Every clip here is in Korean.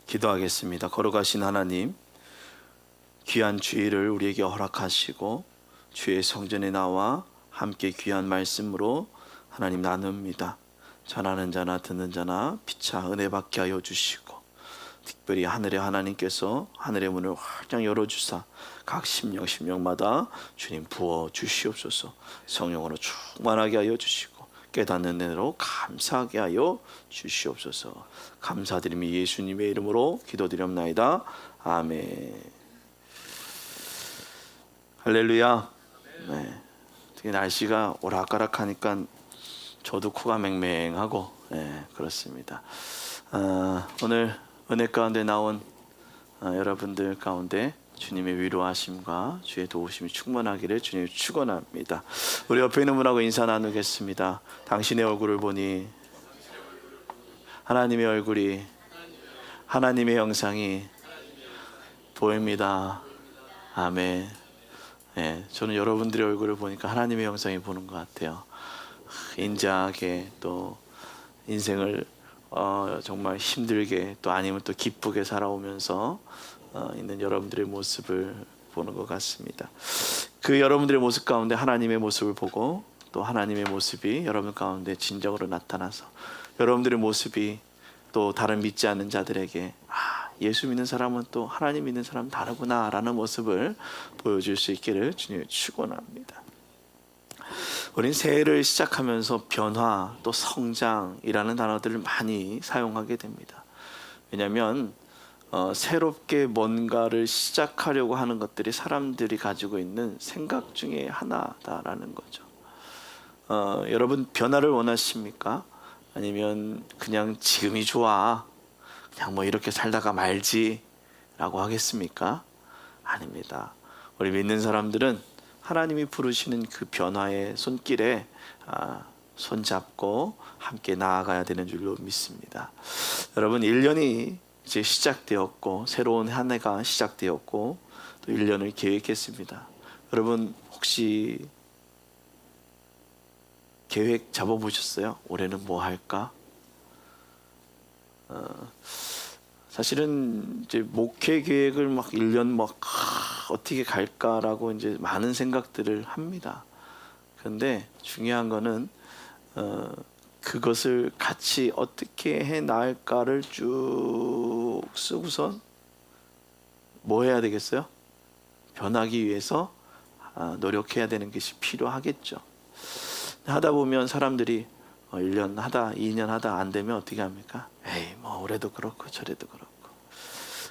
기도하겠습니다. 걸어가신 하나님, 귀한 주일을 우리에게 허락하시고 주의 성전에 나와 함께 귀한 말씀으로 하나님 나눕니다. 전하는 자나 듣는 자나 피차 은혜 받게 하여 주시고, 특별히 하늘의 하나님께서 하늘의 문을 활짝 열어주사 각 심령마다 주님 부어 주시옵소서. 성령으로 충만하게 하여 주시고 깨닫는 대로 감사하게 하여 주시옵소서. 감사드리며 예수님의 이름으로 기도드렸나이다. 아멘. 할렐루야. 네. 되게 날씨가 오락가락하니까 저도 코가 맹맹하고, 그렇습니다. 오늘 은혜 가운데 나온 여러분들 가운데 주님의 위로하심과 주의 도우심이 충만하기를 주님 축원합니다. 우리 옆에 있는 분하고 인사 나누겠습니다. 당신의 얼굴을 보니 하나님의 얼굴이, 하나님의 형상이 보입니다. 아멘. 저는 여러분들의 얼굴을 보니까 하나님의 형상이 보는 것 같아요. 인자하게, 또 인생을 정말 힘들게, 또 아니면 또 기쁘게 살아오면서 있는 여러분들의 모습을 보는 것 같습니다. 그 여러분들의 모습 가운데 하나님의 모습을 보고, 또 하나님의 모습이 여러분 가운데 진정으로 나타나서 여러분들의 모습이 또 다른 믿지 않는 자들에게 예수 믿는 사람은 또 하나님 믿는 사람은 다르구나 라는 모습을 보여줄 수 있기를 주님 축원합니다. 우린 새해를 시작하면서 변화, 또 성장이라는 단어들을 많이 사용하게 됩니다. 왜냐하면 새롭게 뭔가를 시작하려고 하는 것들이 사람들이 가지고 있는 생각 중에 하나다라는 거죠. 여러분, 변화를 원하십니까? 아니면 그냥 지금이 좋아, 그냥 뭐 이렇게 살다가 말지 라고 하겠습니까? 아닙니다. 우리 믿는 사람들은 하나님이 부르시는 그 변화의 손길에 손잡고 함께 나아가야 되는 줄로 믿습니다. 여러분, 1년이 이제 시작되었고, 새로운 한 해가 시작되었고, 또 1년을 계획했습니다. 여러분, 혹시 계획 잡아보셨어요? 올해는 뭐 할까? 사실은 이제 목회 계획을 막 1년 막 어떻게 갈까라고 이제 많은 생각들을 합니다. 그런데 중요한 거는 그것을 같이 어떻게 해 나갈까를 쭉 쓰고선 뭐 해야 되겠어요? 변하기 위해서 노력해야 되는 것이 필요하겠죠. 하다 보면 사람들이 1년 하다 2년 하다 안 되면 어떻게 합니까? 에이, 뭐 올해도 그렇고 저래도 그렇고.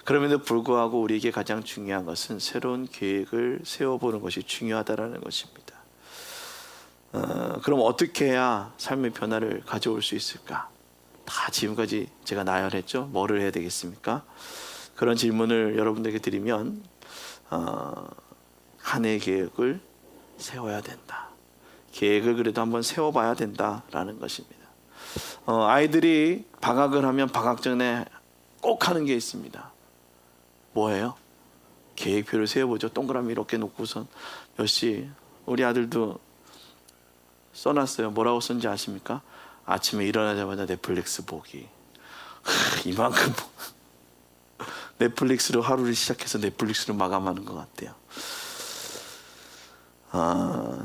그럼에도 불구하고 우리에게 가장 중요한 것은 새로운 계획을 세워보는 것이 중요하다는 것입니다. 그럼 어떻게 해야 삶의 변화를 가져올 수 있을까? 다 지금까지 제가 나열했죠. 뭐를 해야 되겠습니까? 그런 질문을 여러분들에게 드리면 한 해의 계획을 세워야 된다. 계획을 그래도 한번 세워봐야 된다라는 것입니다. 아이들이 방학을 하면 방학 전에 꼭 하는 게 있습니다. 뭐예요? 계획표를 세워보죠. 동그라미 이렇게 놓고선 몇 시, 우리 아들도 써놨어요. 뭐라고 썼는지 아십니까? 아침에 일어나자마자 넷플릭스 보기. 이만큼 넷플릭스로 하루를 시작해서 넷플릭스로 마감하는 것 같아요.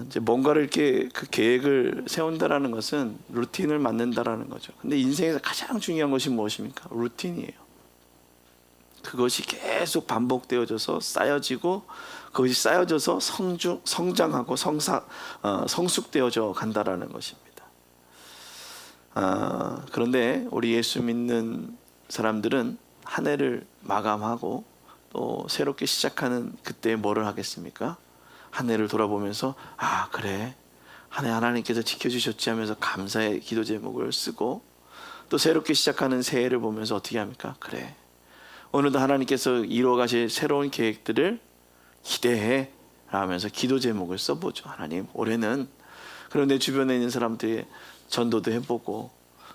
이제 뭔가를 이렇게 그 계획을 세운다라는 것은 루틴을 만든다라는 거죠. 근데 인생에서 가장 중요한 것이 무엇입니까? 루틴이에요. 그것이 계속 반복되어져서 쌓여지고, 그것이 쌓여져서 성장하고 성숙되어져 간다라는 것입니다. 그런데 우리 예수 믿는 사람들은 한 해를 마감하고 또 새롭게 시작하는 그때 뭐를 하겠습니까? 한 해를 돌아보면서 그래, 한 해 하나님께서 지켜주셨지 하면서 감사의 기도 제목을 쓰고, 또 새롭게 시작하는 새해를 보면서 어떻게 합니까? 그래, 오늘도 하나님께서 이루어가실 새로운 계획들을 기대해 하면서 기도 제목을 써보죠. 하나님, 올해는 그럼 내 주변에 있는 사람들의 전도도 해보고,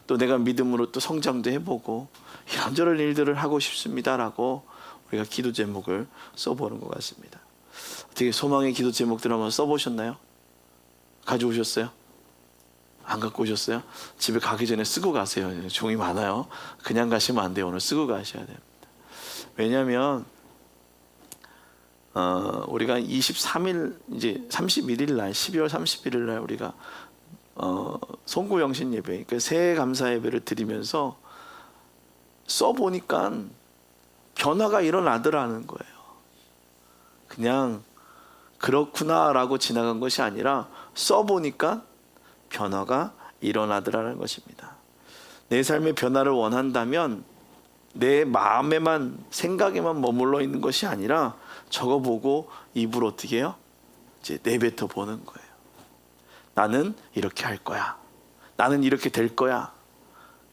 또 내가 믿음으로 또 성장도 해보고, 이런저런 일들을 하고 싶습니다라고 우리가 기도 제목을 써보는 것 같습니다. 어떻게 소망의 기도 제목들 한번 써보셨나요? 가져오셨어요? 안 갖고 오셨어요? 집에 가기 전에 쓰고 가세요. 종이 많아요. 그냥 가시면 안 돼요. 오늘 쓰고 가셔야 됩니다. 왜냐하면 우리가 23일 이제 31일 날 12월 31일 날 우리가 송구영신 예배, 그러니까 새해 감사 예배를 드리면서 써보니까 변화가 일어나더라는 거예요. 그냥 그렇구나라고 지나간 것이 아니라 써보니까 변화가 일어나더라는 것입니다. 내 삶의 변화를 원한다면 내 마음에만 생각에만 머물러 있는 것이 아니라 저거 보고 입으로 어떻게 해요? 이제 내뱉어 보는 거예요. 나는 이렇게 할 거야. 나는 이렇게 될 거야.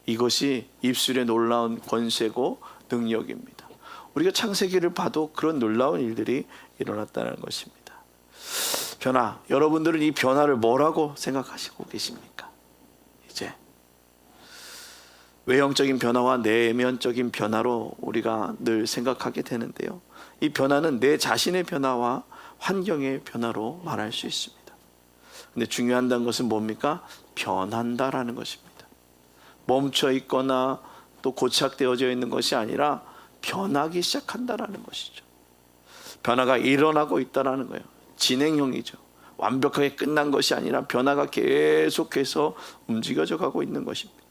이것이 입술의 놀라운 권세고 능력입니다. 우리가 창세기를 봐도 그런 놀라운 일들이 일어났다는 것입니다. 변화. 여러분들은 이 변화를 뭐라고 생각하시고 계십니까? 이제 외형적인 변화와 내면적인 변화로 우리가 늘 생각하게 되는데요. 이 변화는 내 자신의 변화와 환경의 변화로 말할 수 있습니다. 근데 중요한 것은 뭡니까? 변한다라는 것입니다. 멈춰 있거나 또 고착되어져 있는 것이 아니라 변하기 시작한다라는 것이죠. 변화가 일어나고 있다라는 거예요. 진행형이죠. 완벽하게 끝난 것이 아니라 변화가 계속해서 움직여져 가고 있는 것입니다.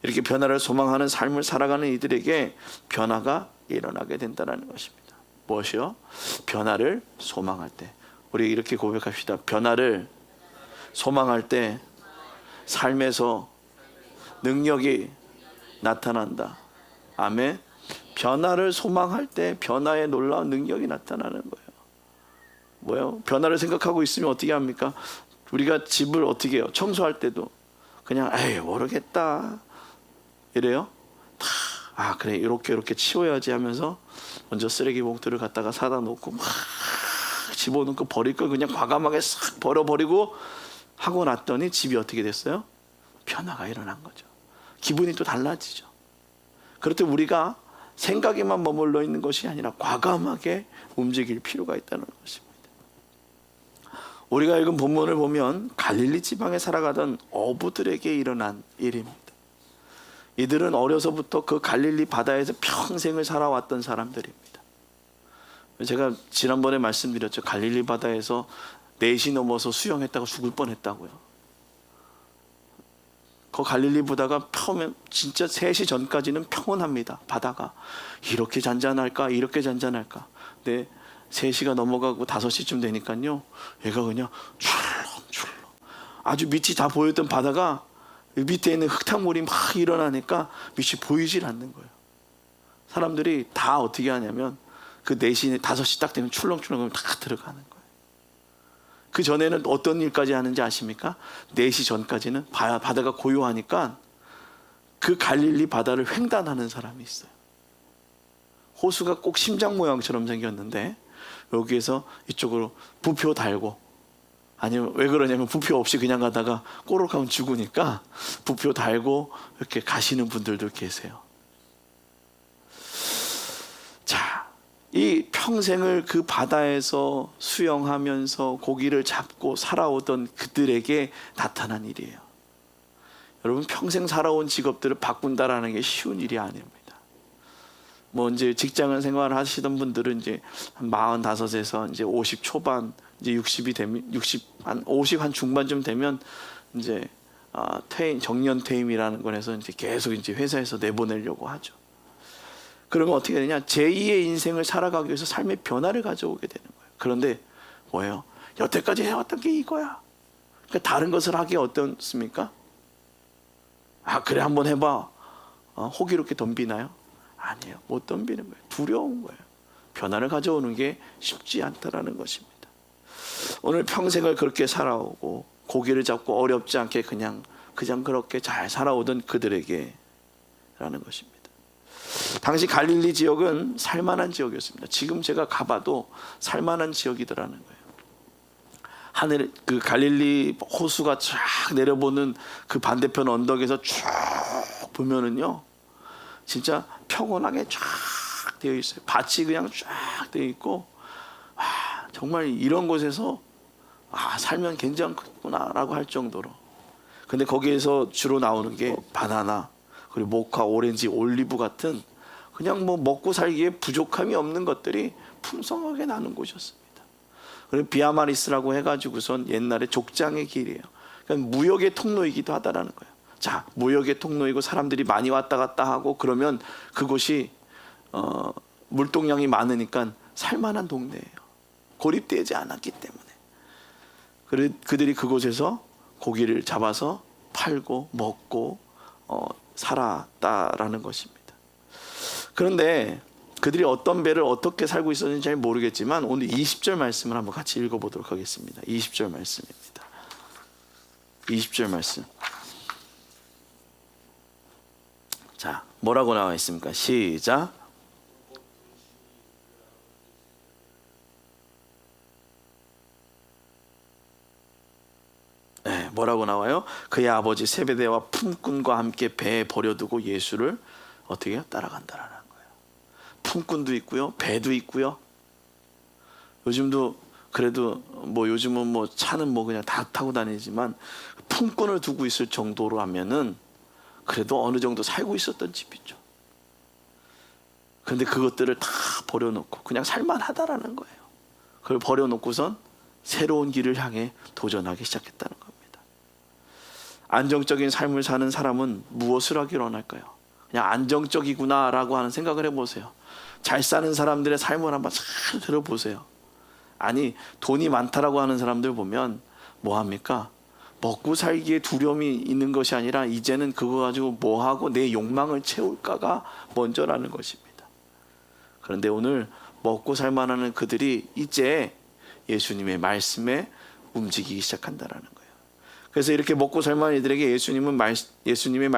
이렇게 변화를 소망하는 삶을 살아가는 이들에게 변화가 일어나게 된다는 것입니다. 무엇이요? 변화를 소망할 때. 우리 이렇게 고백합시다. 변화를 소망할 때 삶에서 능력이 나타난다. 아멘. 변화를 소망할 때 변화의 놀라운 능력이 나타나는 거예요. 뭐요? 변화를 생각하고 있으면 어떻게 합니까? 우리가 집을 어떻게 해요? 청소할 때도 그냥 에이 모르겠다 이래요. 그래 이렇게 치워야지 하면서 먼저 쓰레기 봉투를 갖다가 사다 놓고 막 집어넣고 버릴 걸 그냥 과감하게 싹 버려버리고 하고 났더니 집이 어떻게 됐어요? 변화가 일어난 거죠. 기분이 또 달라지죠. 그렇듯 우리가 생각에만 머물러 있는 것이 아니라 과감하게 움직일 필요가 있다는 것입니다. 우리가 읽은 본문을 보면 갈릴리 지방에 살아가던 어부들에게 일어난 일입니다. 이들은 어려서부터 그 갈릴리 바다에서 평생을 살아왔던 사람들입니다. 제가 지난번에 말씀드렸죠. 갈릴리 바다에서 4시 넘어서 수영했다가 죽을 뻔했다고요. 그 갈릴리 바다가 진짜 3시 전까지는 평온합니다. 바다가 이렇게 잔잔할까 이렇게 잔잔할까. 근데 3시가 넘어가고 5시쯤 되니까요, 얘가 그냥 출렁출렁 아주 밑이 다 보였던 바다가 밑에 있는 흙탕물이 막 일어나니까 밑이 보이질 않는 거예요. 사람들이 다 어떻게 하냐면 그 4시 5시 딱 되면 출렁출렁 다 들어가는 거예요. 그 전에는 어떤 일까지 하는지 아십니까? 4시 전까지는 바다가 고요하니까 그 갈릴리 바다를 횡단하는 사람이 있어요. 호수가 꼭 심장 모양처럼 생겼는데 여기에서 이쪽으로 부표 달고, 아니면 왜 그러냐면 부표 없이 그냥 가다가 꼬르륵 하면 죽으니까 부표 달고 이렇게 가시는 분들도 계세요. 자, 이 평생을 그 바다에서 수영하면서 고기를 잡고 살아오던 그들에게 나타난 일이에요. 여러분, 평생 살아온 직업들을 바꾼다라는 게 쉬운 일이 아닙니다. 뭐 이제 직장 생활을 하시던 분들은 이제 한 45에서 이제 50 초반, 이제 60이 되면 50 한 중반쯤 되면 이제 퇴임, 정년 퇴임이라는 거에서 이제 계속 이제 회사에서 내보내려고 하죠. 그러면 어떻게 되냐? 제2의 인생을 살아가기 위해서 삶의 변화를 가져오게 되는 거예요. 그런데 뭐예요? 여태까지 해왔던 게 이거야. 그러니까 다른 것을 하기 어떻습니까? 그래 한번 해봐. 호기롭게 덤비나요? 아니에요. 못 덤비는 거예요. 두려운 거예요. 변화를 가져오는 게 쉽지 않다라는 것입니다. 오늘 평생을 그렇게 살아오고 고기를 잡고 어렵지 않게 그냥 그렇게 잘 살아오던 그들에게 라는 것입니다. 당시 갈릴리 지역은 살만한 지역이었습니다. 지금 제가 가봐도 살만한 지역이더라는 거예요. 하늘, 그 갈릴리 호수가 쫙 내려보는 그 반대편 언덕에서 쭉 보면은요, 진짜 평온하게 쫙 되어 있어요. 밭이 그냥 쫙 되어 있고, 정말 이런 곳에서 살면 괜찮구나라고 할 정도로. 근데 거기에서 주로 나오는 게 바나나, 그리고 모카, 오렌지, 올리브 같은 그냥 뭐 먹고 살기에 부족함이 없는 것들이 풍성하게 나는 곳이었습니다. 그리고 비아마리스라고 해가지고선 옛날에 족장의 길이에요. 그러니까 무역의 통로이기도 하다라는 거예요. 자, 무역의 통로이고 사람들이 많이 왔다 갔다 하고 그러면 그곳이 물동량이 많으니까 살만한 동네예요. 고립되지 않았기 때문에. 그들이 그곳에서 고기를 잡아서 팔고 먹고 살았다라는 것입니다. 그런데 그들이 어떤 배를 어떻게 살고 있었는지 잘 모르겠지만 오늘 20절 말씀을 한번 같이 읽어보도록 하겠습니다. 20절 말씀입니다. 20절 말씀. 자, 뭐라고 나와 있습니까? 시작. 네, 뭐라고 나와요? 그의 아버지 세베대와 품꾼과 함께 배에 버려두고 예수를 어떻게 해요? 따라간다라는 거예요. 품꾼도 있고요, 배도 있고요. 요즘도 그래도 뭐 요즘은 뭐 차는 뭐 그냥 다 타고 다니지만 품꾼을 두고 있을 정도로 하면은 그래도 어느 정도 살고 있었던 집이죠. 그런데 그것들을 다 버려놓고 그냥 살만하다라는 거예요. 그걸 버려놓고선 새로운 길을 향해 도전하기 시작했다는 겁니다. 안정적인 삶을 사는 사람은 무엇을 하기를 원할까요? 그냥 안정적이구나라고 하는 생각을 해보세요. 잘 사는 사람들의 삶을 한번 잘 들어보세요. 아니, 돈이 많다라고 하는 사람들 보면 뭐합니까? 먹고 살기에 두려움이 있는 것이 아니라 이제는 그거 가지고 뭐하고 내 욕망을 채울까가 먼저라는 것입니다. 그런데 오늘 먹고 살만하는 그들이 이제 예수님의 말씀에 움직이기 시작한다라는 거예요. 그래서 이렇게 먹고 살만한 이들에게 예수님의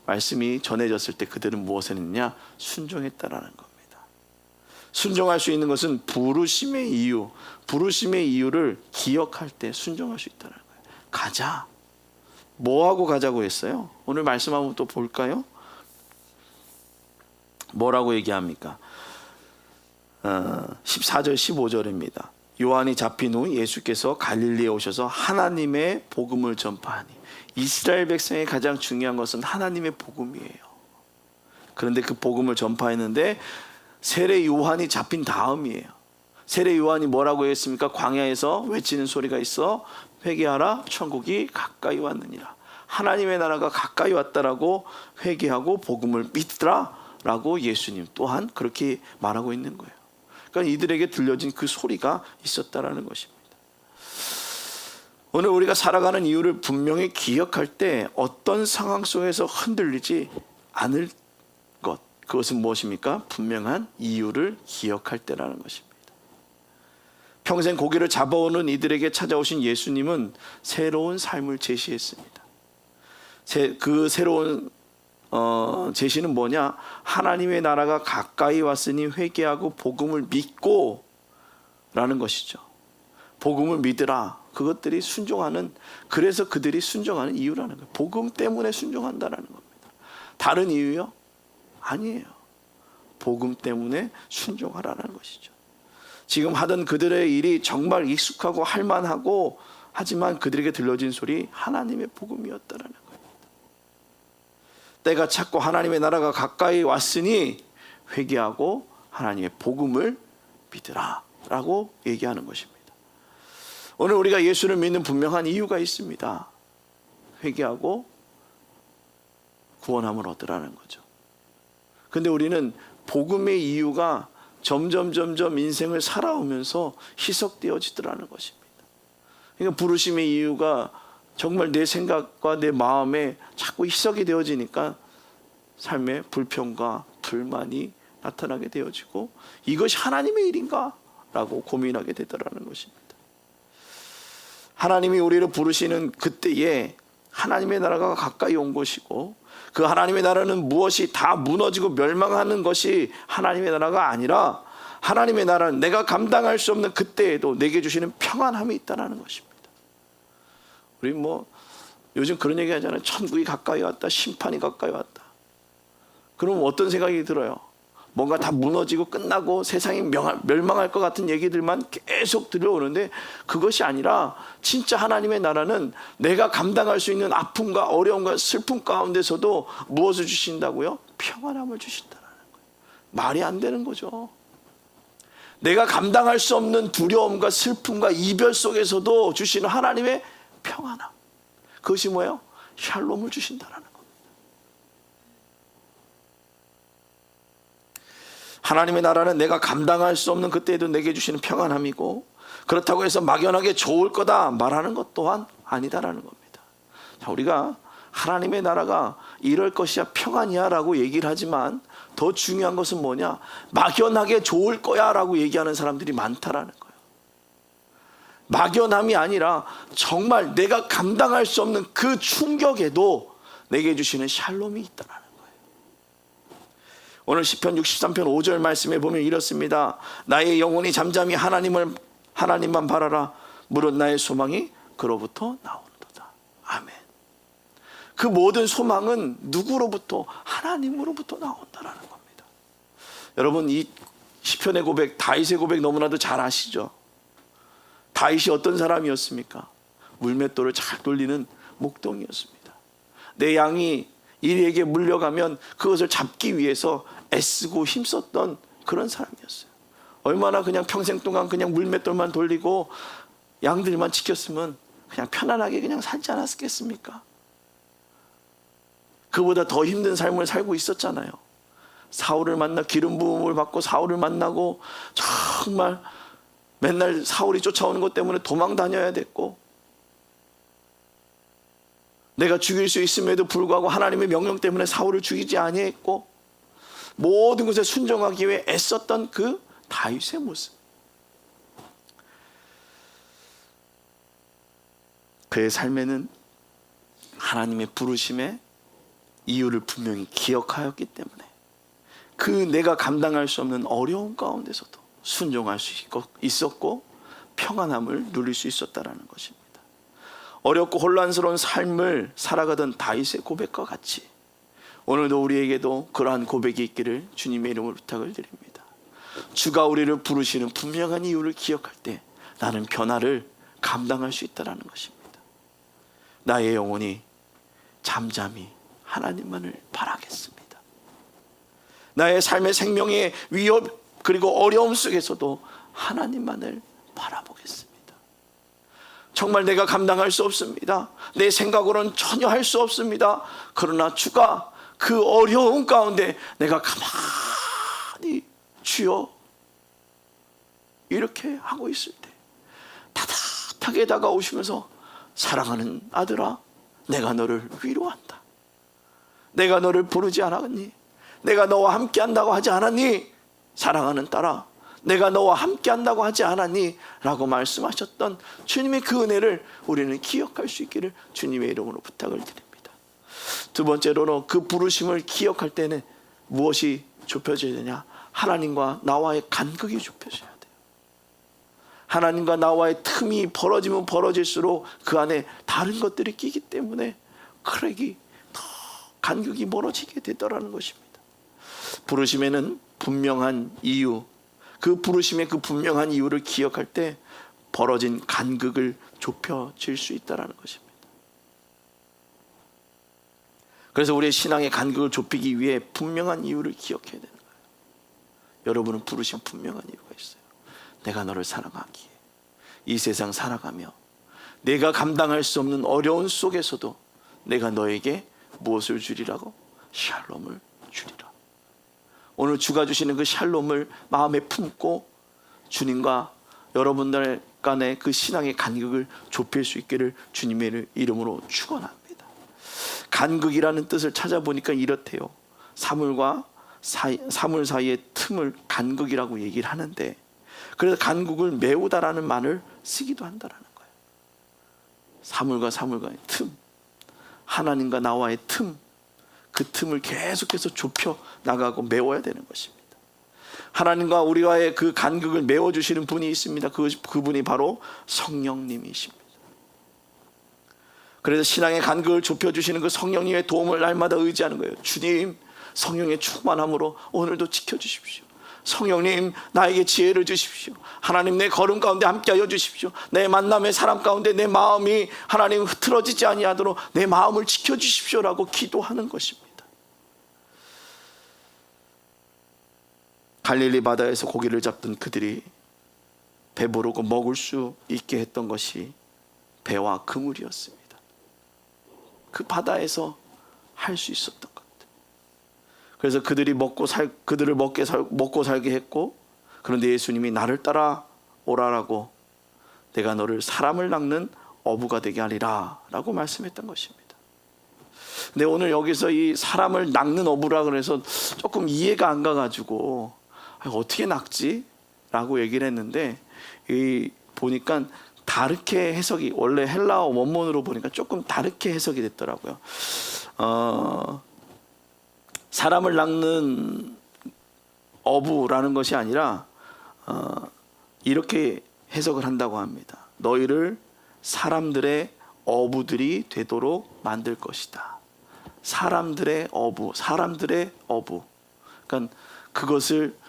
말씀이 전해졌을 때 그들은 무엇을 했느냐? 순종했다라는 겁니다. 순종할 수 있는 것은 부르심의 이유를 기억할 때 순종할 수 있다는 거예요. 가자. 뭐하고 가자고 했어요? 오늘 말씀 한번 또 볼까요? 뭐라고 얘기합니까? 14절 15절입니다. 요한이 잡힌 후 예수께서 갈릴리에 오셔서 하나님의 복음을 전파하니. 이스라엘 백성의 가장 중요한 것은 하나님의 복음이에요. 그런데 그 복음을 전파했는데 세례 요한이 잡힌 다음이에요. 세례 요한이 뭐라고 했습니까? 광야에서 외치는 소리가 있어. 회개하라, 천국이 가까이 왔느니라. 하나님의 나라가 가까이 왔다라고 회개하고 복음을 믿더라 라고 예수님 또한 그렇게 말하고 있는 거예요. 그러니까 이들에게 들려진 그 소리가 있었다라는 것입니다. 오늘 우리가 살아가는 이유를 분명히 기억할 때 어떤 상황 속에서 흔들리지 않을 것, 그것은 무엇입니까? 분명한 이유를 기억할 때라는 것입니다. 평생 고기를 잡아오는 이들에게 찾아오신 예수님은 새로운 삶을 제시했습니다. 그 새로운 제시는 뭐냐? 하나님의 나라가 가까이 왔으니 회개하고 복음을 믿고 라는 것이죠. 복음을 믿으라. 그것들이 순종하는, 그래서 그들이 순종하는 이유라는 거예요. 복음 때문에 순종한다라는 겁니다. 다른 이유요? 아니에요. 복음 때문에 순종하라는 것이죠. 지금 하던 그들의 일이 정말 익숙하고 할만하고 하지만 그들에게 들려진 소리 하나님의 복음이었다라는 겁니다. 때가 찼고 하나님의 나라가 가까이 왔으니 회개하고 하나님의 복음을 믿으라 라고 얘기하는 것입니다. 오늘 우리가 예수를 믿는 분명한 이유가 있습니다. 회개하고 구원함을 얻으라는 거죠. 근데 우리는 복음의 이유가 점점 인생을 살아오면서 희석되어지더라는 것입니다. 그러니까 부르심의 이유가 정말 내 생각과 내 마음에 자꾸 희석이 되어지니까 삶에 불평과 불만이 나타나게 되어지고 이것이 하나님의 일인가? 라고 고민하게 되더라는 것입니다. 하나님이 우리를 부르시는 그때에 하나님의 나라가 가까이 온 것이고 그 하나님의 나라는 무엇이 다 무너지고 멸망하는 것이 하나님의 나라가 아니라 하나님의 나라는 내가 감당할 수 없는 그때에도 내게 주시는 평안함이 있다는 것입니다. 우리 뭐 요즘 그런 얘기 하잖아요. 천국이 가까이 왔다. 심판이 가까이 왔다. 그럼 어떤 생각이 들어요? 뭔가 다 무너지고 끝나고 세상이 멸망할 것 같은 얘기들만 계속 들려오는데 그것이 아니라 진짜 하나님의 나라는 내가 감당할 수 있는 아픔과 어려움과 슬픔 가운데서도 무엇을 주신다고요? 평안함을 주신다는 거예요. 말이 안 되는 거죠. 내가 감당할 수 없는 두려움과 슬픔과 이별 속에서도 주시는 하나님의 평안함, 그것이 뭐예요? 샬롬을 주신다라는 겁니다. 하나님의 나라는 내가 감당할 수 없는 그때에도 내게 주시는 평안함이고, 그렇다고 해서 막연하게 좋을 거다 말하는 것 또한 아니다라는 겁니다. 자, 우리가 하나님의 나라가 이럴 것이야, 평안이야 라고 얘기를 하지만 더 중요한 것은 뭐냐? 막연하게 좋을 거야 라고 얘기하는 사람들이 많다라는 거예요. 막연함이 아니라 정말 내가 감당할 수 없는 그 충격에도 내게 주시는 샬롬이 있다라는 거예요. 오늘 시편 63편 5절 말씀에 보면 이렇습니다. 나의 영혼이 잠잠히 하나님만 바라라. 무릇 나의 소망이 그로부터 나오는도다. 아멘. 그 모든 소망은 누구로부터? 하나님으로부터 나온다라는 겁니다. 여러분, 이 시편의 고백, 다윗의 고백 너무나도 잘 아시죠? 다윗이 어떤 사람이었습니까? 물맷돌을 잘 돌리는 목동이었습니다. 내 양이 이리에게 물려가면 그것을 잡기 위해서 애쓰고 힘썼던 그런 사람이었어요. 얼마나 그냥 평생 동안 그냥 물맷돌만 돌리고 양들만 지켰으면 그냥 편안하게 그냥 살지 않았겠습니까? 그보다 더 힘든 삶을 살고 있었잖아요. 사울을 만나 기름 부음을 받고 사울을 만나고 정말 맨날 사울이 쫓아오는 것 때문에 도망 다녀야 됐고, 내가 죽일 수 있음에도 불구하고 하나님의 명령 때문에 사울을 죽이지 아니했고, 모든 것에 순종하기 위해 애썼던 그 다윗의 모습, 그의 삶에는 하나님의 부르심의 이유를 분명히 기억하였기 때문에 그 내가 감당할 수 없는 어려움 가운데서도 순종할 수 있었고 평안함을 누릴 수 있었다는 것입니다. 어렵고 혼란스러운 삶을 살아가던 다윗의 고백과 같이 오늘도 우리에게도 그러한 고백이 있기를 주님의 이름으로 부탁을 드립니다. 주가 우리를 부르시는 분명한 이유를 기억할 때 나는 변화를 감당할 수 있다는 것입니다. 나의 영혼이 잠잠히 하나님만을 바라겠습니다. 나의 삶의 생명의 위협 그리고 어려움 속에서도 하나님만을 바라보겠습니다. 정말 내가 감당할 수 없습니다. 내 생각으로는 전혀 할 수 없습니다. 그러나 주가 그 어려움 가운데 내가 가만히 주여 이렇게 하고 있을 때 따뜻하게 다가오시면서 사랑하는 아들아, 내가 너를 위로한다. 내가 너를 부르지 않았니? 내가 너와 함께 한다고 하지 않았니? 사랑하는 딸아, 내가 너와 함께 한다고 하지 않았니? 라고 말씀하셨던 주님의 그 은혜를 우리는 기억할 수 있기를 주님의 이름으로 부탁을 드립니다. 두 번째로는 그 부르심을 기억할 때는 무엇이 좁혀져야 되냐? 하나님과 나와의 간극이 좁혀져야 돼요. 하나님과 나와의 틈이 벌어지면 벌어질수록 그 안에 다른 것들이 끼기 때문에 크랙이 더 간극이 멀어지게 되더라는 것입니다. 부르심에는 분명한 이유, 그 부르심의 그 분명한 이유를 기억할 때 벌어진 간극을 좁혀질 수 있다는 것입니다. 그래서 우리의 신앙의 간극을 좁히기 위해 분명한 이유를 기억해야 되는 거예요. 여러분은 부르심 분명한 이유가 있어요. 내가 너를 사랑하기에 이 세상 살아가며 내가 감당할 수 없는 어려운 속에서도 내가 너에게 무엇을 주리라고? 샬롬을 주리라. 오늘 주가 주시는 그 샬롬을 마음에 품고 주님과 여러분들 간의 그 신앙의 간극을 좁힐 수 있기를 주님의 이름으로 축원합니다. 간극이라는 뜻을 찾아보니까 이렇대요. 사물 사이의 틈을 간극이라고 얘기를 하는데, 그래서 간극을 메우다라는 말을 쓰기도 한다라는 거예요. 사물과의 틈, 하나님과 나와의 틈, 그 틈을 계속해서 좁혀 나가고 메워야 되는 것입니다. 하나님과 우리와의 그 간극을 메워주시는 분이 있습니다. 그분이 바로 성령님이십니다. 그래서 신앙의 간극을 좁혀주시는 그 성령님의 도움을 날마다 의지하는 거예요. 주님, 성령의 충만함으로 오늘도 지켜주십시오. 성령님, 나에게 지혜를 주십시오. 하나님, 내 걸음 가운데 함께하여 주십시오. 내 만남의 사람 가운데 내 마음이 하나님 흐트러지지 아니하도록 내 마음을 지켜주십시오라고 기도하는 것입니다. 갈릴리 바다에서 고기를 잡던 그들이 배부르고 먹을 수 있게 했던 것이 배와 그물이었습니다. 그 바다에서 할 수 있었던 것. 그래서 그들을 먹고 살게 했고, 그런데 예수님이 나를 따라 오라라고, 내가 너를 사람을 낚는 어부가 되게 하리라 라고 말씀했던 것입니다. 근데 오늘 여기서 이 사람을 낚는 어부라 그래서 조금 이해가 안 가가지고 어떻게 낚지? 라고 얘기를 했는데, 보니까 다르게 해석이, 원래 헬라어 원문으로 보니까 조금 다르게 해석이 됐더라고요. 사람을 낚는 어부라는 것이 아니라 이렇게 해석을 한다고 합니다. 너희를 사람들의 어부들이 되도록 만들 것이다. 사람들의 어부. 그러니까 그것을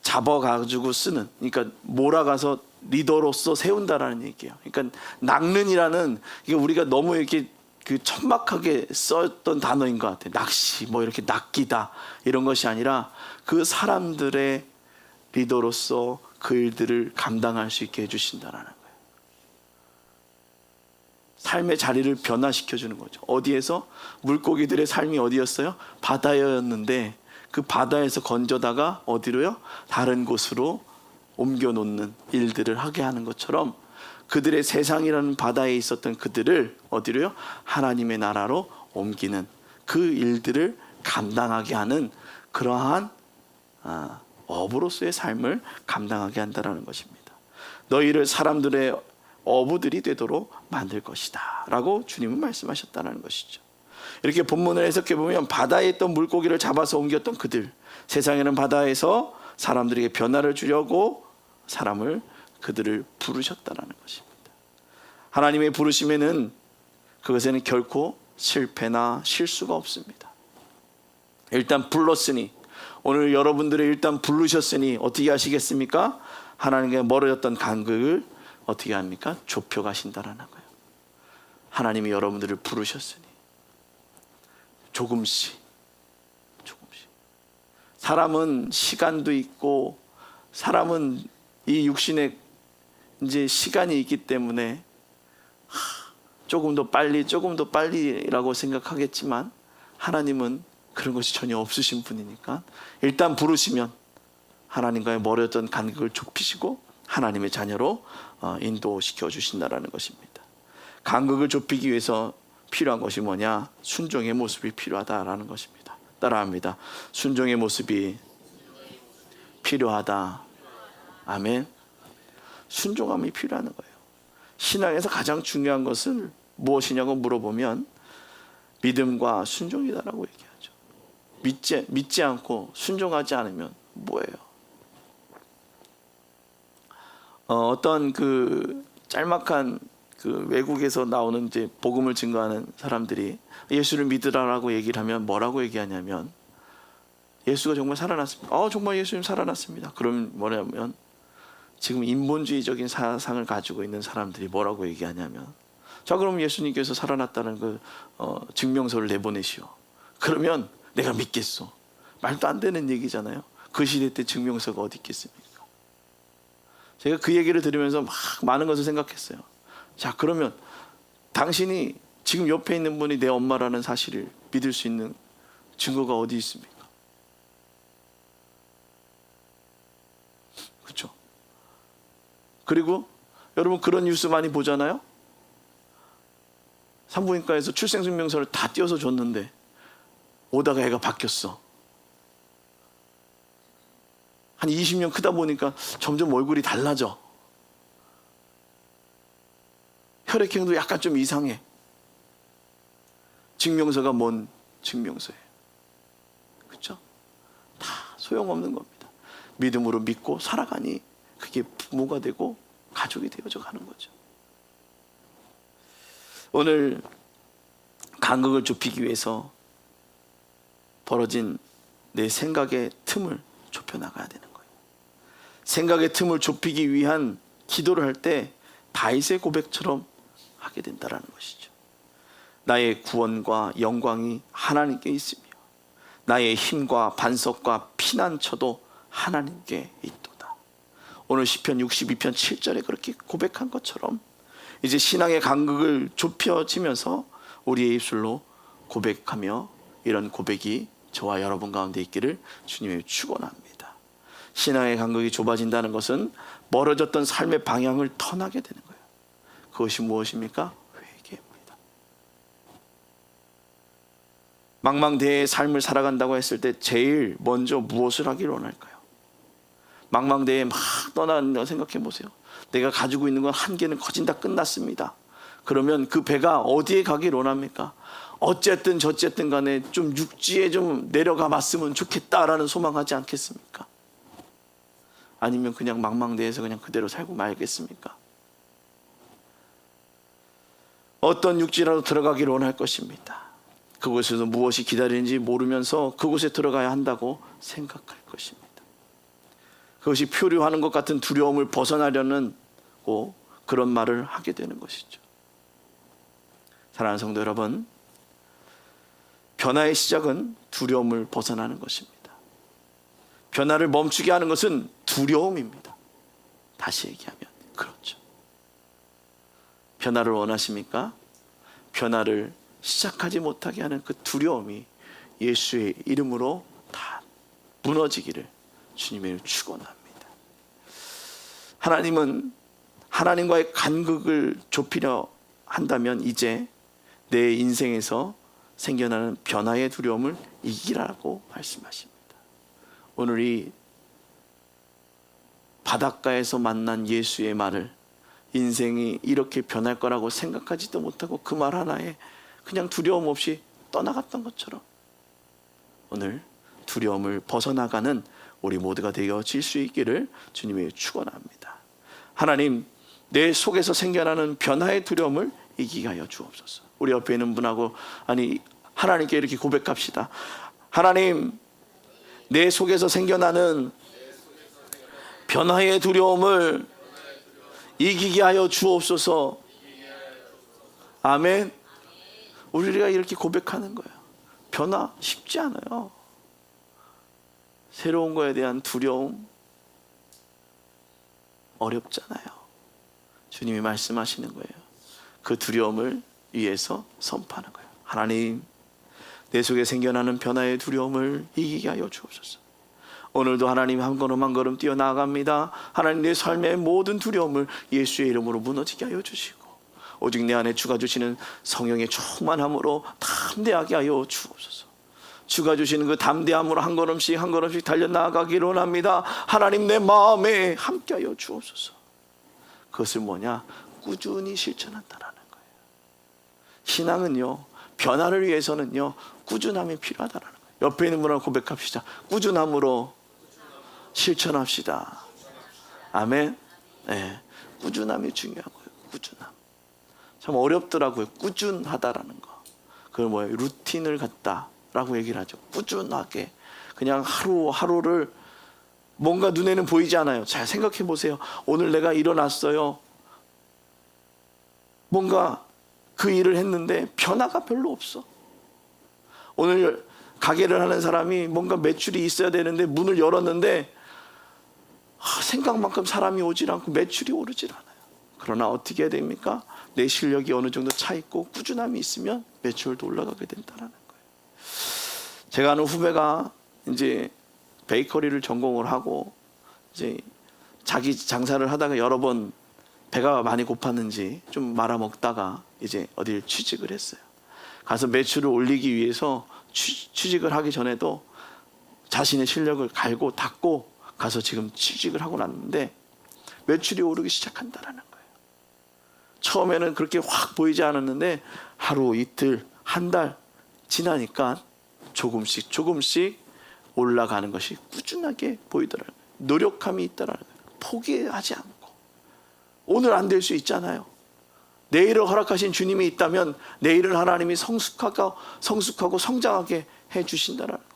잡아가지고 쓰는, 그러니까 몰아가서 리더로서 세운다라는 얘기예요. 그러니까 낚는이라는, 이게 우리가 너무 이렇게 천막하게 썼던 단어인 것 같아요. 낚시, 뭐 이렇게 낚이다 이런 것이 아니라 그 사람들의 리더로서 그 일들을 감당할 수 있게 해주신다라는 거예요. 삶의 자리를 변화시켜 주는 거죠. 어디에서? 물고기들의 삶이 어디였어요? 바다였는데 그 바다에서 건져다가 어디로요? 다른 곳으로 옮겨 놓는 일들을 하게 하는 것처럼, 그들의 세상이라는 바다에 있었던 그들을 어디로요? 하나님의 나라로 옮기는 그 일들을 감당하게 하는 그러한 어부로서의 삶을 감당하게 한다는 것입니다. 너희를 사람들의 어부들이 되도록 만들 것이다 라고 주님은 말씀하셨다는 것이죠. 이렇게 본문을 해석해 보면 바다에 있던 물고기를 잡아서 옮겼던 그들, 세상에는 바다에서 사람들에게 변화를 주려고 그들을 부르셨다는 것입니다. 하나님의 부르심에는, 그것에는 결코 실패나 실수가 없습니다. 일단 불렀으니, 오늘 여러분들을 일단 부르셨으니 어떻게 하시겠습니까? 하나님께 멀어졌던 간극을 어떻게 합니까? 좁혀 가신다라는 거예요. 하나님이 여러분들을 부르셨으니 조금씩. 사람은 시간도 있고, 사람은 이 육신에 이제 시간이 있기 때문에 조금 더 빨리라고 생각하겠지만, 하나님은 그런 것이 전혀 없으신 분이니까 일단 부르시면 하나님과의 멀어졌던 간격을 좁히시고 하나님의 자녀로 인도시켜 주신다라는 것입니다. 간격을 좁히기 위해서 필요한 것이 뭐냐? 순종의 모습이 필요하다라는 것입니다. 따라합니다. 순종의 모습이 필요하다. 아멘. 순종함이 필요한 거예요. 신앙에서 가장 중요한 것은 무엇이냐고 물어보면 믿음과 순종이다라고 얘기하죠. 믿지 않고 순종하지 않으면 뭐예요? 어떤 짤막한 외국에서 나오는 이제 복음을 증거하는 사람들이 예수를 믿으라라고 얘기를 하면 뭐라고 얘기하냐면, 예수가 정말 살아났습니다. 정말 예수님 살아났습니다. 그럼 뭐냐면, 지금 인본주의적인 사상을 가지고 있는 사람들이 뭐라고 얘기하냐면, 자, 그럼 예수님께서 살아났다는 증명서를 내보내시오. 그러면 내가 믿겠소. 말도 안 되는 얘기잖아요. 그 시대 때 증명서가 어디 있겠습니까? 제가 그 얘기를 들으면서 막 많은 것을 생각했어요. 자, 그러면 당신이 지금 옆에 있는 분이 내 엄마라는 사실을 믿을 수 있는 증거가 어디 있습니까? 그렇죠? 그리고 여러분 그런 뉴스 많이 보잖아요. 산부인과에서 출생증명서를 다 띄워서 줬는데 오다가 애가 바뀌었어. 한 20년 크다 보니까 점점 얼굴이 달라져. 혈액형도 약간 좀 이상해. 증명서가 뭔 증명서예요? 그렇죠? 다 소용없는 겁니다. 믿음으로 믿고 살아가니 그게 부모가 되고 가족이 되어져 가는 거죠. 오늘 간극을 좁히기 위해서 벌어진 내 생각의 틈을 좁혀 나가야 되는 거예요. 생각의 틈을 좁히기 위한 기도를 할 때 다윗의 고백처럼 하게 된다는 것이죠. 나의 구원과 영광이 하나님께 있으며 나의 힘과 반석과 피난처도 하나님께 있도다. 오늘 시편 62편 7절에 그렇게 고백한 것처럼 이제 신앙의 간극을 좁혀지면서 우리의 입술로 고백하며 이런 고백이 저와 여러분 가운데 있기를 주님의 축원합니다. 신앙의 간극이 좁아진다는 것은 멀어졌던 삶의 방향을 터나게 되는 거예요. 그것이 무엇입니까? 회개입니다. 망망대해의 삶을 살아간다고 했을 때 제일 먼저 무엇을 하길 원할까요? 망망대해에 막 떠나는 거 생각해 보세요. 내가 가지고 있는 건 한계는 커진다, 끝났습니다. 그러면 그 배가 어디에 가길 원합니까? 어쨌든 저쨌든 간에 좀 육지에 좀 내려가 봤으면 좋겠다라는 소망하지 않겠습니까? 아니면 그냥 망망대해에서 그냥 그대로 살고 말겠습니까? 어떤 육지라도 들어가길 원할 것입니다. 그곳에서 무엇이 기다리는지 모르면서 그곳에 들어가야 한다고 생각할 것입니다. 그것이 표류하는 것 같은 두려움을 벗어나려는 그런 말을 하게 되는 것이죠. 사랑하는 성도 여러분, 변화의 시작은 두려움을 벗어나는 것입니다. 변화를 멈추게 하는 것은 두려움입니다. 다시 얘기하면 그렇죠. 변화를 원하십니까? 변화를 시작하지 못하게 하는 그 두려움이 예수의 이름으로 다 무너지기를 주님의 축원합니다. 하나님은 하나님과의 간극을 좁히려 한다면 이제 내 인생에서 생겨나는 변화의 두려움을 이기라고 말씀하십니다. 오늘 이 바닷가에서 만난 예수의 말을 인생이 이렇게 변할 거라고 생각하지도 못하고 그 말 하나에 그냥 두려움 없이 떠나갔던 것처럼 오늘 두려움을 벗어나가는 우리 모두가 되어질 수 있기를 주님의 축원합니다. 하나님, 내 속에서 생겨나는 변화의 두려움을 이기게 하여 주옵소서. 우리 옆에 있는 분하고 하나님께 이렇게 고백합시다. 하나님, 내 속에서 생겨나는 변화의 두려움을 이기게 하여 주옵소서. 아멘. 우리가 이렇게 고백하는 거예요. 변화 쉽지 않아요. 새로운 거에 대한 두려움 어렵잖아요. 주님이 말씀하시는 거예요. 그 두려움을 위해서 선포하는 거예요. 하나님, 내 속에 생겨나는 변화의 두려움을 이기게 하여 주옵소서. 오늘도 하나님 한 걸음 한 걸음 뛰어나갑니다. 하나님, 내 삶의 모든 두려움을 예수의 이름으로 무너지게 하여 주시고 오직 내 안에 주가 주시는 성령의 충만함으로 담대하게 하여 주옵소서. 주가 주시는 그 담대함으로 한 걸음씩 한 걸음씩 달려나가기를 원합니다. 하나님, 내 마음에 함께 하여 주옵소서. 그것을 뭐냐? 꾸준히 실천한다라는 거예요. 신앙은요, 변화를 위해서는요, 꾸준함이 필요하다라는 거예요. 옆에 있는 분하고 고백합시다. 꾸준함으로 실천합시다. 아멘. 네, 꾸준함이 중요하고요. 꾸준함. 참 어렵더라고요. 꾸준하다라는 거. 그걸 뭐예요? 루틴을 갖다라고 얘기를 하죠. 꾸준하게 그냥 하루하루를 뭔가 눈에는 보이지 않아요. 잘 생각해 보세요. 오늘 내가 일어났어요. 뭔가 그 일을 했는데 변화가 별로 없어. 오늘 가게를 하는 사람이 뭔가 매출이 있어야 되는데 문을 열었는데 생각만큼 사람이 오질 않고 매출이 오르질 않아요. 그러나 어떻게 해야 됩니까? 내 실력이 어느 정도 차 있고 꾸준함이 있으면 매출도 올라가게 된다는 거예요. 제가 아는 후배가 이제 베이커리를 전공을 하고 이제 자기 장사를 하다가 여러 번 배가 많이 고팠는지 좀 말아먹다가 이제 어딜 취직을 했어요. 가서 매출을 올리기 위해서 취직을 하기 전에도 자신의 실력을 갈고 닦고 가서 지금 취직을 하고 났는데 매출이 오르기 시작한다라는 거예요. 처음에는 그렇게 확 보이지 않았는데 하루, 이틀, 한 달 지나니까 조금씩 올라가는 것이 꾸준하게 보이더라고요. 노력함이 있다라는 거예요. 포기하지 않고. 오늘 안 될 수 있잖아요. 내일을 허락하신 주님이 있다면 내일을 하나님이 성숙하고 성장하게 해주신다는 겁니다.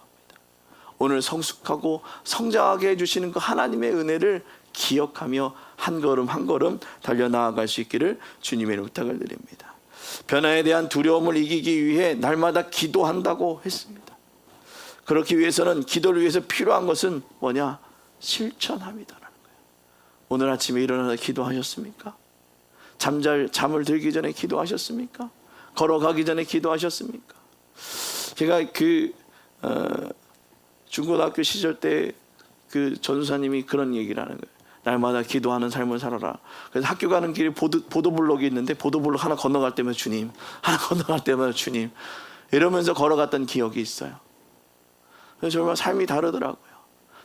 오늘 성숙하고 성장하게 해주시는 그 하나님의 은혜를 기억하며 한 걸음 한 걸음 달려나아갈 수 있기를 주님의 부탁을 드립니다. 변화에 대한 두려움을 이기기 위해 날마다 기도한다고 했습니다. 그렇기 위해서는 기도를 위해서 필요한 것은 뭐냐? 실천함이다라는 거예요. 오늘 아침에 일어나서 기도하셨습니까? 잠을 들기 전에 기도하셨습니까? 걸어가기 전에 기도하셨습니까? 제가 중고등학교 시절 때 그 전도사님이 그런 얘기를 하는 거예요. 날마다 기도하는 삶을 살아라. 그래서 학교 가는 길에 보도블록이 있는데 보도블록 하나 건너갈 때마다 주님, 하나 건너갈 때마다 주님, 이러면서 걸어갔던 기억이 있어요. 그래서 정말 삶이 다르더라고요.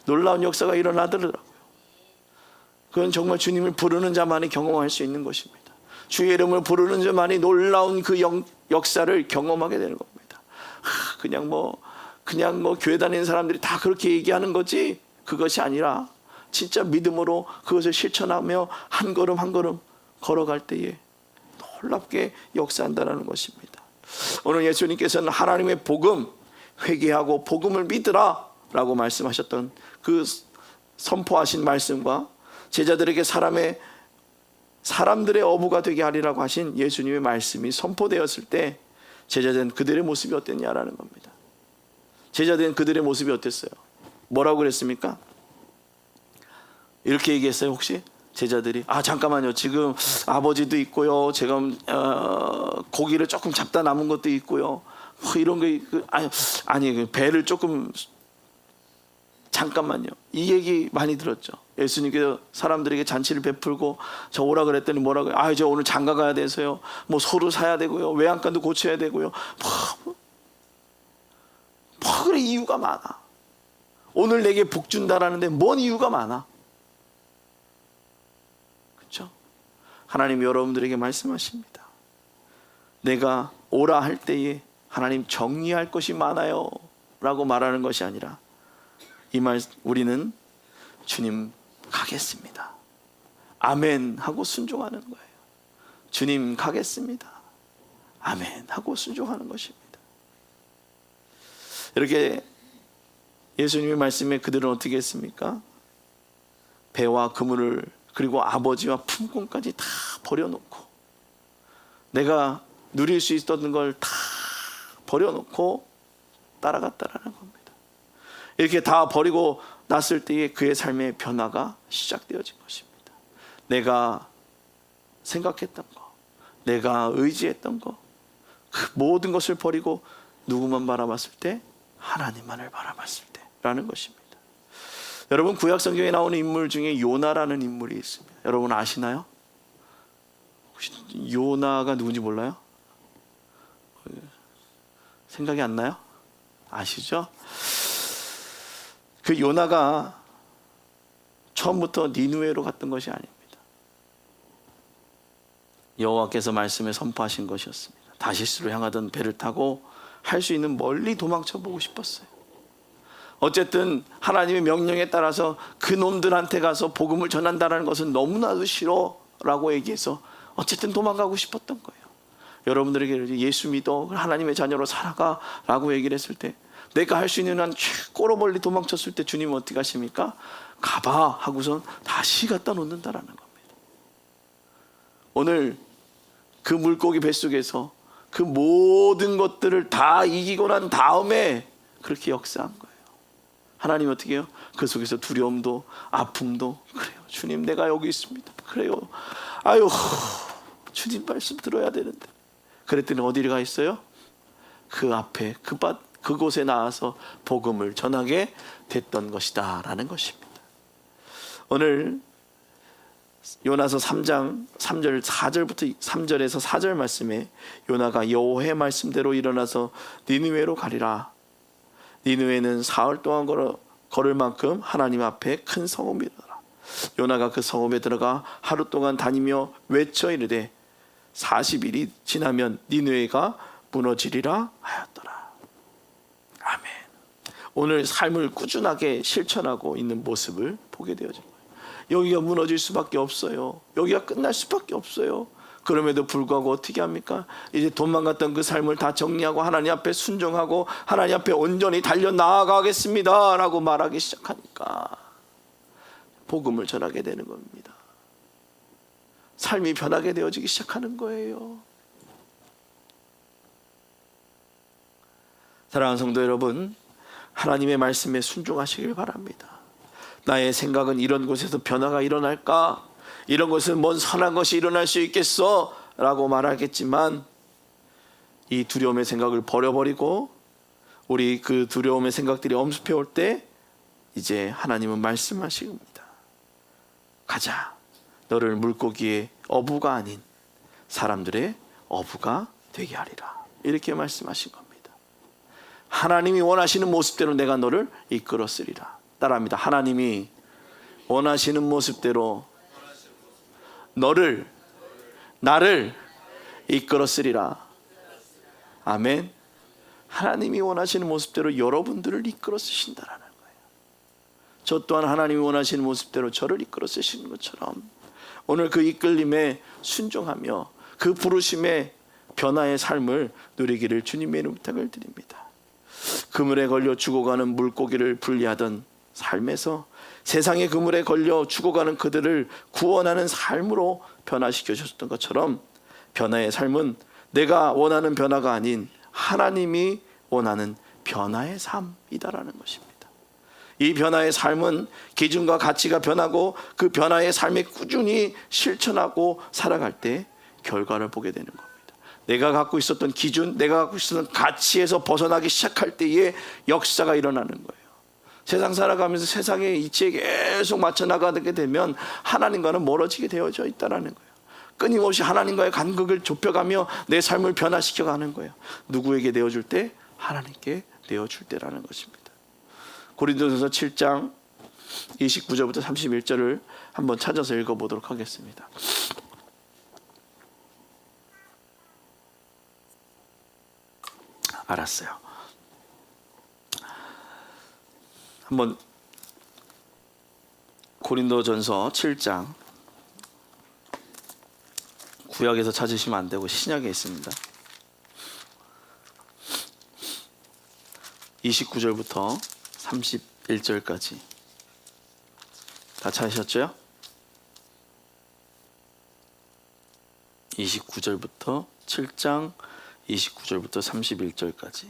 놀라운 역사가 일어나더라고요. 그건 정말 주님을 부르는 자만이 경험할 수 있는 것입니다. 주의 이름을 부르는 자만이 놀라운 그 역사를 경험하게 되는 겁니다. 그냥 뭐 교회 다니는 사람들이 다 그렇게 얘기하는 거지, 그것이 아니라 진짜 믿음으로 그것을 실천하며 한 걸음 한 걸음 걸어갈 때에 놀랍게 역사한다는 것입니다. 오늘 예수님께서는 하나님의 복음, 회개하고 복음을 믿으라 라고 말씀하셨던 그 선포하신 말씀과 제자들에게 사람들의 어부가 되게 하리라고 하신 예수님의 말씀이 선포되었을 때 제자들은 그들의 모습이 어땠냐라는 겁니다. 제자들은 그들의 모습이 어땠어요? 뭐라고 그랬습니까? 이렇게 얘기했어요. 혹시 제자들이 잠깐만요, 지금 아버지도 있고요, 제가 고기를 조금 잡다 남은 것도 있고요, 이런 게 아니 배를 조금, 잠깐만요, 이 얘기 많이 들었죠. 예수님께서 사람들에게 잔치를 베풀고 저 오라 그랬더니 뭐라고 해요? 저 오늘 장가 가야 돼서요, 뭐 소를 사야 되고요, 외양간도 고쳐야 되고요, 그래 이유가 많아. 오늘 내게 복 준다라는데 뭔 이유가 많아. 그렇죠? 하나님 여러분들에게 말씀하십니다. 내가 오라 할 때에 하나님 정리할 것이 많아요 라고 말하는 것이 아니라 우리는 주님 가겠습니다, 아멘 하고 순종하는 거예요. 주님 가겠습니다, 아멘 하고 순종하는 것입니다. 이렇게 예수님의 말씀에 그들은 어떻게 했습니까? 배와 그물을, 그리고 아버지와 품꾼까지 다 버려놓고, 내가 누릴 수 있었던 걸 다 버려놓고 따라갔다라는 겁니다. 이렇게 다 버리고 났을 때에 그의 삶의 변화가 시작되어진 것입니다. 내가 생각했던 거, 내가 의지했던 거, 그 모든 것을 버리고 누구만 바라봤을 때? 하나님만을 바라봤을 때라는 것입니다. 여러분, 구약 성경에 나오는 인물 중에 요나라는 인물이 있습니다. 여러분 아시나요? 혹시 요나가 누군지 몰라요? 생각이 안 나요? 아시죠? 그 요나가 처음부터 니느웨로 갔던 것이 아닙니다. 여호와께서 말씀에 선포하신 것이었습니다. 다시스로 향하던 배를 타고 할 수 있는 멀리 도망쳐 보고 싶었어요. 어쨌든 하나님의 명령에 따라서 그 놈들한테 가서 복음을 전한다는 것은 너무나도 싫어라고 얘기해서 어쨌든 도망가고 싶었던 거예요. 여러분들에게 예수 믿어, 하나님의 자녀로 살아가 라고 얘기를 했을 때, 내가 할 수 있는 한 최고로 멀리 도망쳤을 때 주님은 어떻게 하십니까? 가봐 하고선 다시 갖다 놓는다라는 겁니다. 오늘 그 물고기 뱃속에서 그 모든 것들을 다 이기고 난 다음에 그렇게 역사한 거예요. 하나님 어떻게 해요? 그 속에서 두려움도 아픔도, 그래요 주님 내가 여기 있습니다, 그래요 주님 말씀 들어야 되는데, 그랬더니 어디를 가 있어요? 그 앞에 그곳에 나와서 복음을 전하게 됐던 것이다 라는 것입니다. 오늘 요나서 3장 3절 4절부터 3절에서 4절 말씀에 요나가 여호와의 말씀대로 일어나서 니느웨로 가리라. 니느웨는 사흘 동안 걸을 만큼 하나님 앞에 큰 성읍이더라. 요나가 그 성읍에 들어가 하루 동안 다니며 외쳐 이르되 40일이 지나면 니느웨가 무너지리라 하였더라. 아멘. 오늘 삶을 꾸준하게 실천하고 있는 모습을 보게 되어진 거예요. 여기가 무너질 수밖에 없어요. 여기가 끝날 수밖에 없어요. 그럼에도 불구하고 어떻게 합니까? 이제 도망갔던 그 삶을 다 정리하고 하나님 앞에 순종하고 하나님 앞에 온전히 달려나가겠습니다 라고 말하기 시작하니까 복음을 전하게 되는 겁니다. 삶이 변하게 되어지기 시작하는 거예요. 사랑하는 성도 여러분, 하나님의 말씀에 순종하시길 바랍니다. 나의 생각은 이런 곳에서 변화가 일어날까? 이런 것은 뭔 선한 것이 일어날 수 있겠어? 라고 말하겠지만 이 두려움의 생각을 버려버리고 우리 그 두려움의 생각들이 엄습해 올 때 이제 하나님은 말씀하십니다. 가자. 너를 물고기의 어부가 아닌 사람들의 어부가 되게 하리라. 이렇게 말씀하신 겁니다. 하나님이 원하시는 모습대로 내가 너를 이끌어 쓰리라. 따라합니다. 하나님이 원하시는 모습대로 나를 이끌어 쓰리라. 아멘. 하나님이 원하시는 모습대로 여러분들을 이끌어 쓰신다라는 거예요. 저 또한 하나님이 원하시는 모습대로 저를 이끌어 쓰시는 것처럼 오늘 그 이끌림에 순종하며 그 부르심의 변화의 삶을 누리기를 주님의 이름으로 부탁을 드립니다. 그물에 걸려 죽어가는 물고기를 분리하던 삶에서 세상의 그물에 걸려 죽어가는 그들을 구원하는 삶으로 변화시켜 주셨던 것처럼 변화의 삶은 내가 원하는 변화가 아닌 하나님이 원하는 변화의 삶이다라는 것입니다. 이 변화의 삶은 기준과 가치가 변하고 그 변화의 삶에 꾸준히 실천하고 살아갈 때 결과를 보게 되는 겁니다. 내가 갖고 있었던 기준, 내가 갖고 있었던 가치에서 벗어나기 시작할 때에 역사가 일어나는 거예요. 세상 살아가면서 세상의 이치에 계속 맞춰 나가게 되면 하나님과는 멀어지게 되어져 있다는 거예요. 끊임없이 하나님과의 간극을 좁혀가며 내 삶을 변화시켜가는 거예요. 누구에게 내어줄 때? 하나님께 내어줄 때라는 것입니다. 고린도전서 7장 29절부터 31절을 한번 찾아서 읽어보도록 하겠습니다. 알았어요. 한번 고린도전서 7장 구약에서 찾으시면 안 되고 신약에 있습니다. 29절부터 31절까지 다 찾으셨죠? 29절부터 7장 29절부터 31절까지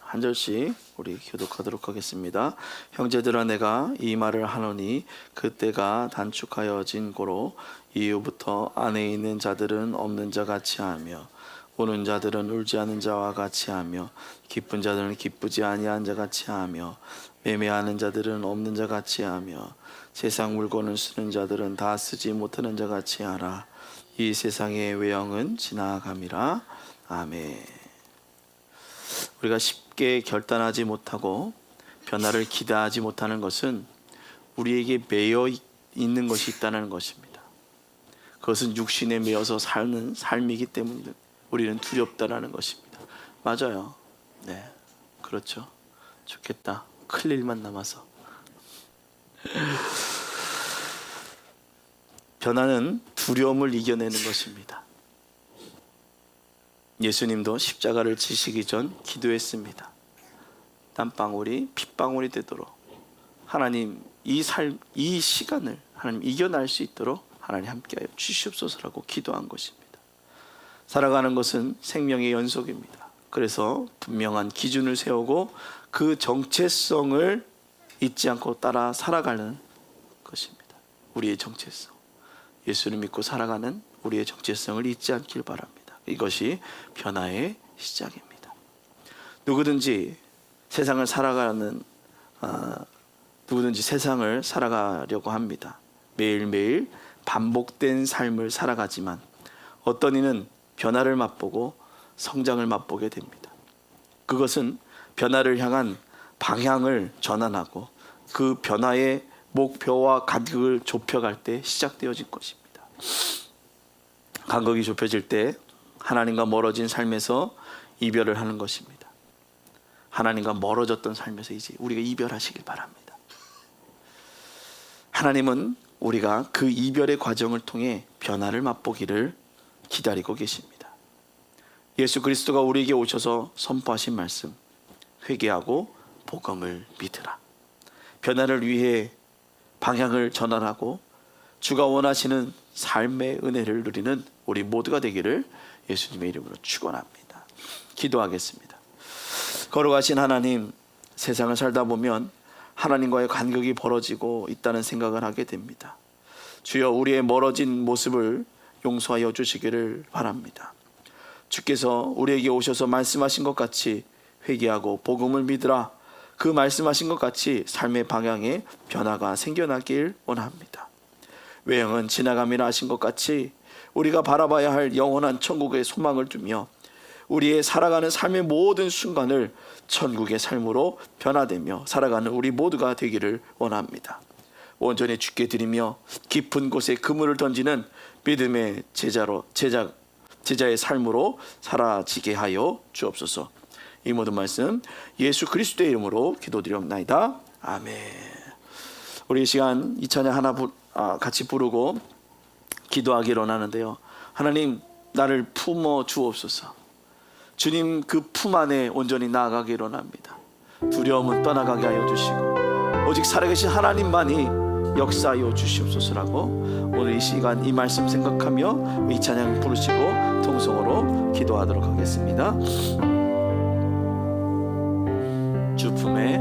한 절씩 우리 교독하도록 하겠습니다. 형제들아 내가 이 말을 하노니 그때가 단축하여진 고로 이후부터 안에 있는 자들은 없는 자 같이 하며 우는 자들은 울지 않은 자와 같이 하며 기쁜 자들은 기쁘지 아니한 자 같이 하며 매매하는 자들은 없는 자 같이 하며 세상 물건을 쓰는 자들은 다 쓰지 못하는 자 같이 하라. 이 세상의 외형은 지나감이라. 아멘. 우리가 쉽게 결단하지 못하고 변화를 기대하지 못하는 것은 우리에게 매여 있는 것이 있다는 것입니다. 그것은 육신에 매여서 사는 삶이기 때문에 우리는 두렵다라는 것입니다. 맞아요. 네, 그렇죠. 좋겠다. 클 일만 남아서. 변화는 두려움을 이겨내는 것입니다. 예수님도 십자가를 지시기 전 기도했습니다. 땀방울이 핏방울이 되도록 하나님 이 시간을 하나님 이겨낼 수 있도록 하나님 함께하여 주시옵소서라고 기도한 것입니다. 살아가는 것은 생명의 연속입니다. 그래서 분명한 기준을 세우고 그 정체성을 잊지 않고 따라 살아가는 것입니다. 우리의 정체성, 예수를 믿고 살아가는 우리의 정체성을 잊지 않길 바랍니다. 이것이 변화의 시작입니다. 누구든지 세상을 살아가려고 합니다. 매일매일 반복된 삶을 살아가지만 어떤 이는 변화를 맛보고 성장을 맛보게 됩니다. 그것은 변화를 향한 방향을 전환하고 그 변화의 목표와 간격을 좁혀갈 때 시작되어진 것입니다. 간격이 좁혀질 때 하나님과 멀어진 삶에서 이별을 하는 것입니다. 하나님과 멀어졌던 삶에서 이제 우리가 이별하시길 바랍니다. 하나님은 우리가 그 이별의 과정을 통해 변화를 맛보기를 기다리고 계십니다. 예수 그리스도가 우리에게 오셔서 선포하신 말씀, 회개하고 복음을 믿으라. 변화를 위해 방향을 전환하고 주가 원하시는 삶의 은혜를 누리는 우리 모두가 되기를 예수님의 이름으로 축원합니다. 기도하겠습니다. 걸어가신 하나님, 세상을 살다 보면 하나님과의 간격이 벌어지고 있다는 생각을 하게 됩니다. 주여, 우리의 멀어진 모습을 용서하여 주시기를 바랍니다. 주께서 우리에게 오셔서 말씀하신 것 같이 회개하고 복음을 믿으라, 그 말씀하신 것 같이 삶의 방향에 변화가 생겨나길 원합니다. 외형은 지나감이라 하신 것 같이 우리가 바라봐야 할 영원한 천국의 소망을 두며 우리의 살아가는 삶의 모든 순간을 천국의 삶으로 변화되며 살아가는 우리 모두가 되기를 원합니다. 온전히 주께 드리며 깊은 곳에 그물을 던지는 믿음의 제자의 삶으로 사라지게 하여 주옵소서. 이 모든 말씀 예수 그리스도의 이름으로 기도드리옵나이다. 아멘. 우리 이 시간 이 찬양 하나 같이 부르고 기도하기로 하는데요. 하나님, 나를 품어 주옵소서. 주님 그 품 안에 온전히 나아가기로 합니다. 두려움은 떠나가게 하여 주시고 오직 살아계신 하나님만이 역사하여 주시옵소서라고 오늘 이 시간 이 말씀 생각하며 이 찬양 부르시고 통성으로 기도하도록 하겠습니다. 주 품에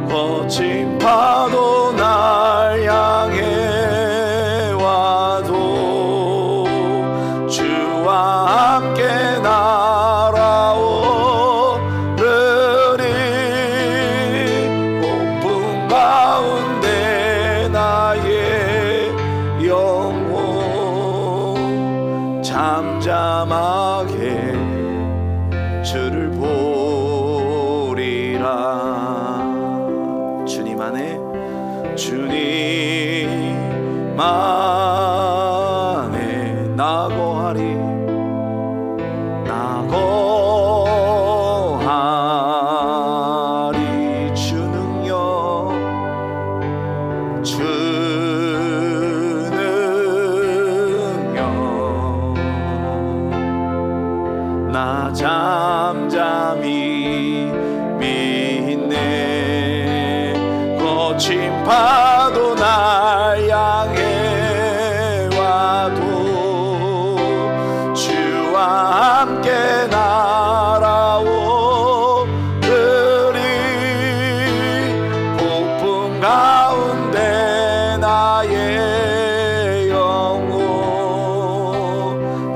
거친 파도 날 향해 와도 주와 함께 날아오르리. 폭풍 가운데 나의 영혼 잠잠하게 주를 보리라. 주님 안에 나고하리 주 능력 나 잠잠히 믿네. 거친 파도 날 향해 와도 주와 함께 날아오르리. 폭풍 가운데 나의 영혼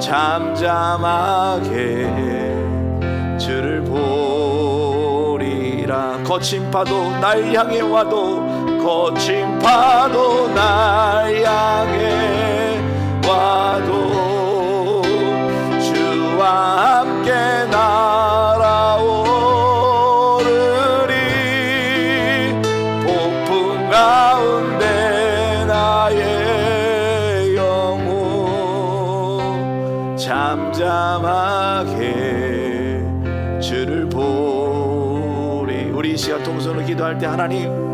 잠잠하게 주를 보리라. 거친 파도 날 향해 와도 거친 파도 날 향해 와도 주와 함께 날아오르리. 폭풍 가운데 나의 영혼 잠잠하게 주를 보리. 우리 이 시간 동선으로 기도할 때 하나님,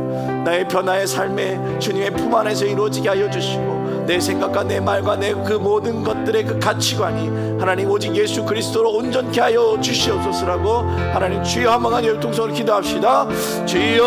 나의 변화의 삶에 주님의 품 안에서 이루어지게 하여 주시고 내 생각과 내 말과 내 그 모든 것들의 그 가치관이 하나님 오직 예수 그리스도로 온전케 하여 주시옵소서라고 하나님 주여 한번 한 열동성으로 기도합시다. 주여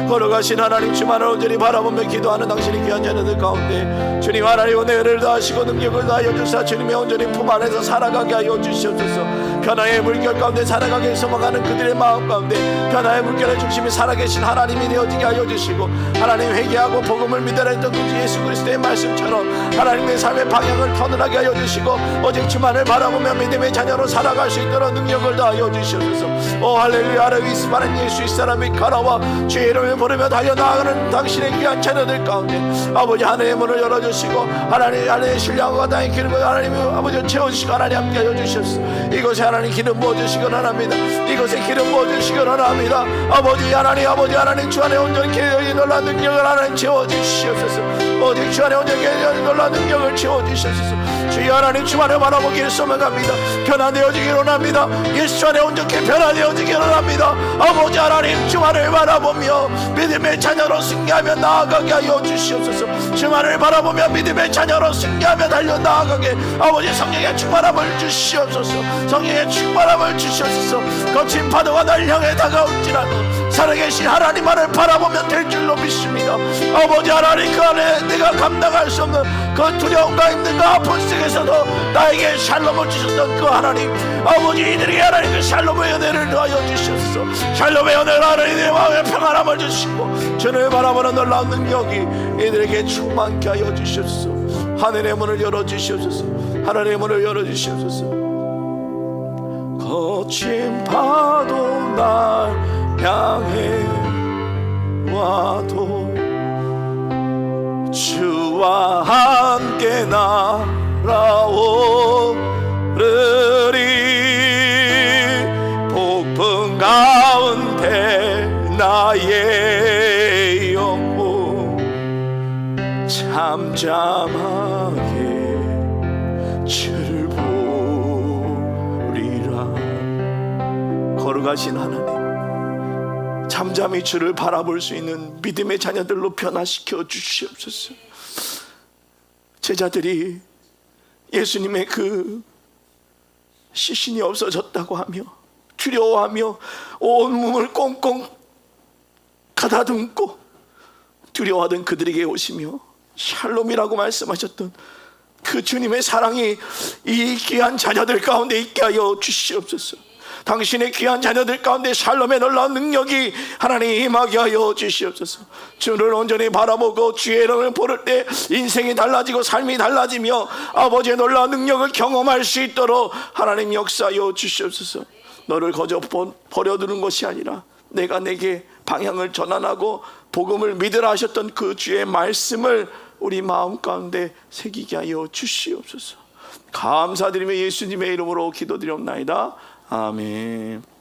걸어가신 하나님, 주만을 온전히 바라보며 기도하는 당신의 귀한 자녀들 가운데 주님 하나님 은혜를 다하시고 능력을 다하여 주사 주님의 온전히 품 안에서 살아가게 하여 주시옵소서. 변화의 물결 가운데 살아가게 소망하는 그들의 마음 가운데 변화의 물결의 중심이 살아계신 하나님이 되어지게 하여 주시고 하나님 회개하고 복음을 믿으라 했던 그 예수 그리스도의 말씀처럼 하나님의 삶의 방향을 터널하게 하여 주시고 오직 주만을 바라보며 믿음의 자녀로 살아갈 수 있도록 능력을 다하여 주시옵소서. 오 할렐루야. 하나님 이스마는 예수 이 사람이 가라와 주의 이름을 부르며 달려나가는 당신의 귀한 자녀들 가운데 아버지 하늘의 문을 열어주시고 하나님의 신령과 다의 기름을 하나님 아버지 채워주시고 하나님 함께 하여 주시옵소서. 이곳에 하나님 기름 부어주시기 원합니다. 이곳에 기름 부어주시기 원합니다. 아버지 하나님 주 안에 온전히 놀라운 능력을 하나님 채워주시옵소서. 오직 주 안에 온전히 놀라운 능력을 채워주시옵소서. 주여 하나님 주만을 바라보기를 소망합니다. 변화되어지기를 원합니다. 예수 안에 온전히 변화되어지기를 원합니다. 아버지 하나님 주만을 바라보며 믿음의 자녀로 승리하며 나아가게 하여 주시옵소서. 주만을 바라보며 믿음의 자녀로 승리하며 달려나아가게 아버지 성령의 충만함을 주시옵소서. 성령의 충만함을 주시옵소서. 거친 파도가 날 향해 다가올지라도 살아계신 하나님만을 바라보면 될 줄로 믿습니다. 아버지 하나님 그 안에 내가 감당할 수 없는 그 두려움과 힘듦과 아픈 속에서도 나에게 샬롬을 주셨던 그 하나님 아버지 이들에게 하나님 그 샬롬의 은혜를 더하여 주시옵소서. 샬롬의 은혜를 하나님 내 마음에 평안함을 주시고 주를 바라보는 놀라운 능력이 이들에게 충만케 하여 주시옵소서. 하늘의 문을 열어주시옵소서. 하늘의 문을 열어주시옵소서. 거친 파도 날 향해 와도 주와 함께 날아오르리. 폭풍 가운데 나의 영혼 잠잠하게 주를 보리라. 걸어가신 하나님 잠잠히 주를 바라볼 수 있는 믿음의 자녀들로 변화시켜 주시옵소서. 제자들이 예수님의 그 시신이 없어졌다고 하며 두려워하며 온 몸을 꽁꽁 가다듬고 두려워하던 그들에게 오시며 샬롬이라고 말씀하셨던 그 주님의 사랑이 이 귀한 자녀들 가운데 있게 하여 주시옵소서. 당신의 귀한 자녀들 가운데 샬롬의 놀라운 능력이 하나님 임하게 하여 주시옵소서. 주를 온전히 바라보고 주의 이름을 부를 때 인생이 달라지고 삶이 달라지며 아버지의 놀라운 능력을 경험할 수 있도록 하나님 역사하여 주시옵소서. 너를 거저 버려두는 것이 아니라 내가 내게 방향을 전환하고 복음을 믿으라 하셨던 그 주의 말씀을 우리 마음 가운데 새기게 하여 주시옵소서. 감사드리며 예수님의 이름으로 기도드리옵나이다. 아멘.